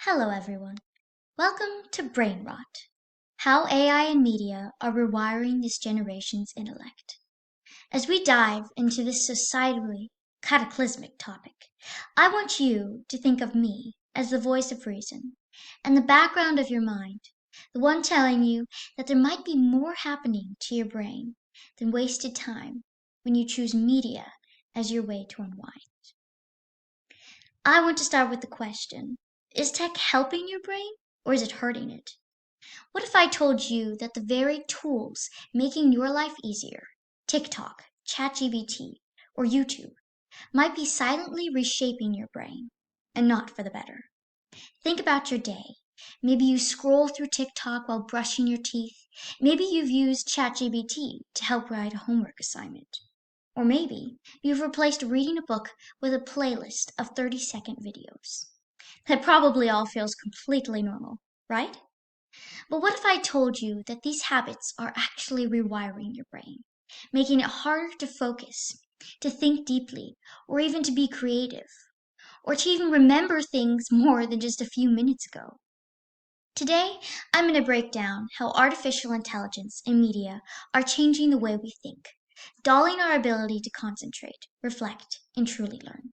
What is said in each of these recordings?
Hello, everyone. Welcome to Brain Rot, how AI and media are rewiring this generation's intellect. As we dive into this societally cataclysmic topic, I want you to think of me as the voice of reason and the background of your mind, the one telling you that there might be more happening to your brain than wasted time when you choose media as your way to unwind. I want to start with the question, is tech helping your brain or is it hurting it? What if I told you that the very tools making your life easier, TikTok, ChatGPT, or YouTube, might be silently reshaping your brain, and not for the better? Think about your day. Maybe you scroll through TikTok while brushing your teeth. Maybe you've used ChatGPT to help write a homework assignment. Or maybe you've replaced reading a book with a playlist of 30-second videos. That probably all feels completely normal, right? But what if I told you that these habits are actually rewiring your brain, making it harder to focus, to think deeply, or even to be creative, or to even remember things more than just a few minutes ago? Today, I'm going to break down how artificial intelligence and media are changing the way we think, dulling our ability to concentrate, reflect, and truly learn.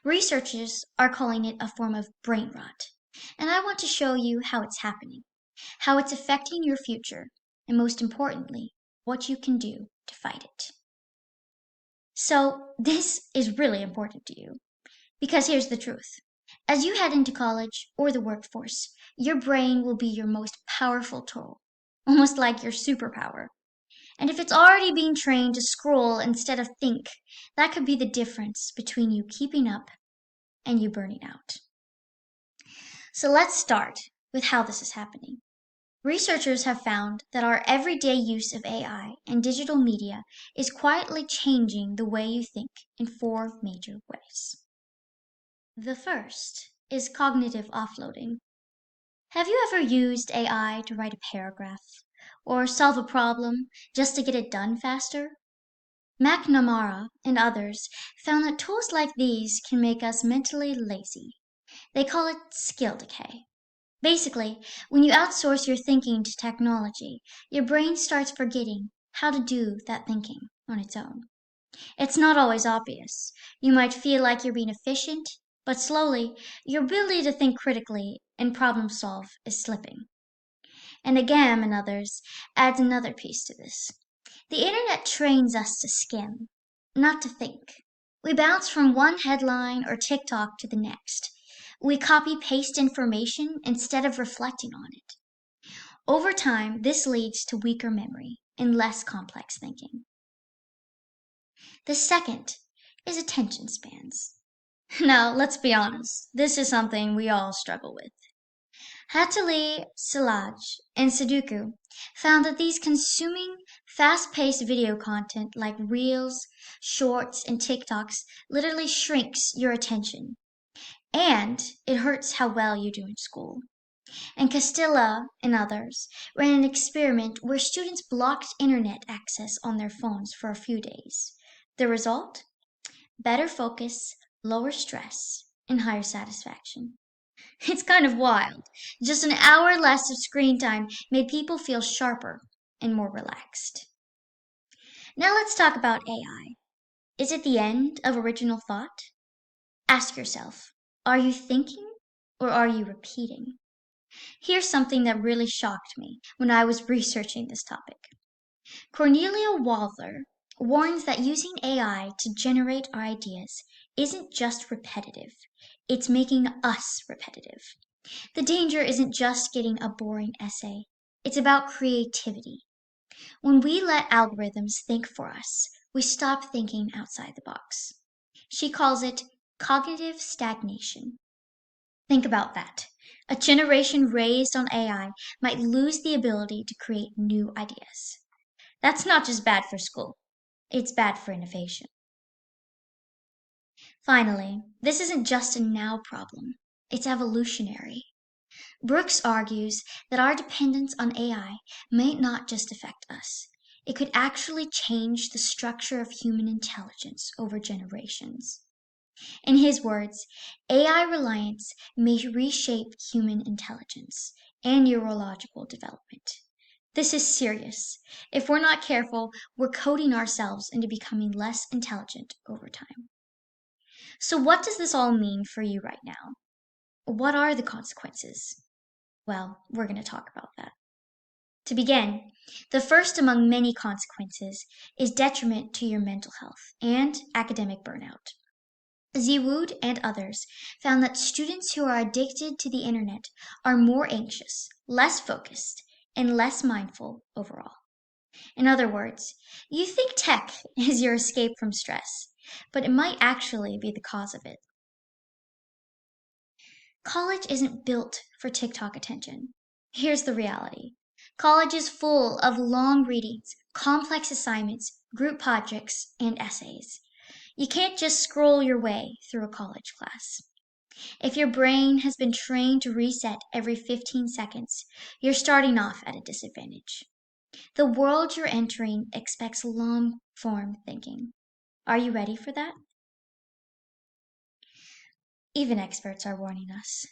Researchers are calling it a form of brain rot, and I want to show you how it's happening, how it's affecting your future, and most importantly, what you can do to fight it. So, this is really important to you, because here's the truth. As you head into college or the workforce, your brain will be your most powerful tool, almost like your superpower. And if it's already being trained to scroll instead of think, that could be the difference between you keeping up and you burning out. So let's start with how this is happening. Researchers have found that our everyday use of AI and digital media is quietly changing the way you think in four major ways. The first is cognitive offloading. Have you ever used AI to write a paragraph or solve a problem just to get it done faster? McNamara and others found that tools like these can make us mentally lazy. They call it skill decay. Basically, when you outsource your thinking to technology, your brain starts forgetting how to do that thinking on its own. It's not always obvious. You might feel like you're being efficient, but slowly, your ability to think critically and problem solve is slipping. And Agam and others adds another piece to this. The internet trains us to skim, not to think. We bounce from one headline or TikTok to the next. We copy-paste information instead of reflecting on it. Over time, this leads to weaker memory and less complex thinking. The second is attention spans. Now, let's be honest, this is something we all struggle with. Hatali, Silaj, and Sudoku found that these consuming fast-paced video content like Reels, Shorts, and TikToks literally shrinks your attention. And it hurts how well you do in school. And Castilla and others ran an experiment where students blocked internet access on their phones for a few days. The result? Better focus, lower stress, and higher satisfaction. It's kind of wild. Just an hour less of screen time made people feel sharper and more relaxed. Now let's talk about AI. Is it the end of original thought? Ask yourself, are you thinking or are you repeating? Here's something that really shocked me when I was researching this topic. Cornelia Walther warns that using AI to generate our ideas isn't just repetitive, it's making us repetitive. The danger isn't just getting a boring essay, it's about creativity. When we let algorithms think for us, we stop thinking outside the box. She calls it cognitive stagnation. Think about that. A generation raised on AI might lose the ability to create new ideas. That's not just bad for school, it's bad for innovation. Finally, this isn't just a now problem, it's evolutionary. Brooks argues that our dependence on AI may not just affect us, it could actually change the structure of human intelligence over generations. In his words, AI reliance may reshape human intelligence and neurological development. This is serious. If we're not careful, we're coding ourselves into becoming less intelligent over time. So, what does this all mean for you right now? What are the consequences? Well, we're going to talk about that. To begin, the first among many consequences is detriment to your mental health and academic burnout. Ziwood and others found that students who are addicted to the internet are more anxious, less focused, and less mindful overall. In other words, you think tech is your escape from stress, but it might actually be the cause of it. College isn't built for TikTok attention. Here's the reality. College is full of long readings, complex assignments, group projects, and essays. You can't just scroll your way through a college class. If your brain has been trained to reset every 15 seconds, you're starting off at a disadvantage. The world you're entering expects long-form thinking. Are you ready for that? Even experts are warning us.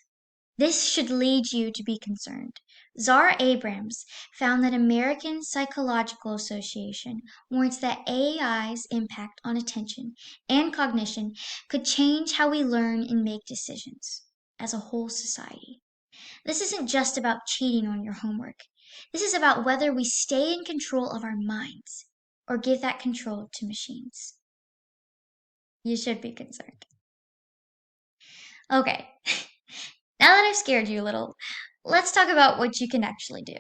This should lead you to be concerned. Zara Abrams found that American Psychological Association warns that AI's impact on attention and cognition could change how we learn and make decisions as a whole society. This isn't just about cheating on your homework. This is about whether we stay in control of our minds or give that control to machines. You should be concerned. Okay, now that I've scared you a little, let's talk about what you can actually do.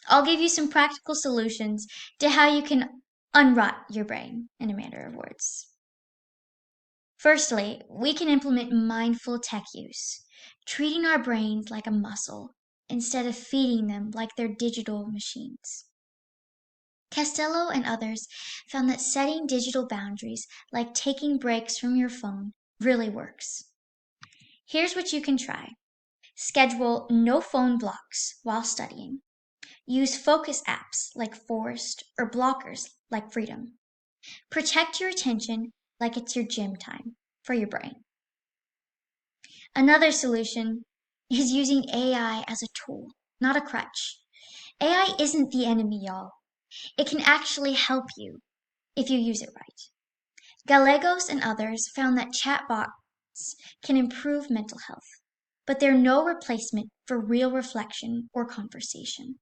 I'll give you some practical solutions to how you can unrot your brain, in a matter of words. Firstly, we can implement mindful tech use, treating our brains like a muscle instead of feeding them like they're digital machines. Castello and others found that setting digital boundaries, like taking breaks from your phone, really works. Here's what you can try. Schedule no phone blocks while studying. Use focus apps like Forest or blockers like Freedom. Protect your attention like it's your gym time for your brain. Another solution is using AI as a tool, not a crutch. AI isn't the enemy, y'all. It can actually help you if you use it right. Gallegos and others found that chatbots can improve mental health, but they're no replacement for real reflection or conversation.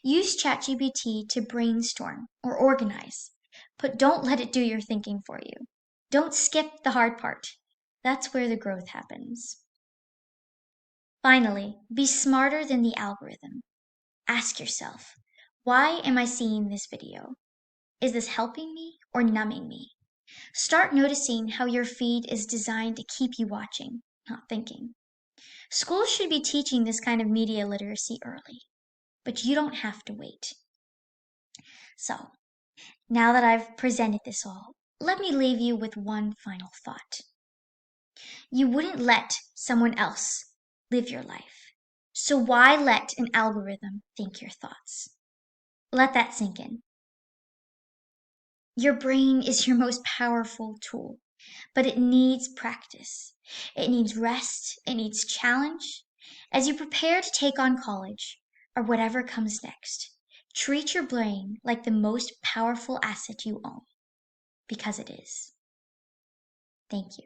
Use ChatGPT to brainstorm or organize, but don't let it do your thinking for you. Don't skip the hard part. That's where the growth happens. Finally, be smarter than the algorithm. Ask yourself, why am I seeing this video? Is this helping me or numbing me? Start noticing how your feed is designed to keep you watching, not thinking. Schools should be teaching this kind of media literacy early, but you don't have to wait. So, now that I've presented this all, let me leave you with one final thought. You wouldn't let someone else live your life. So why let an algorithm think your thoughts? Let that sink in. Your brain is your most powerful tool, but it needs practice. It needs rest. It needs challenge. As you prepare to take on college or whatever comes next, treat your brain like the most powerful asset you own, because it is. Thank you.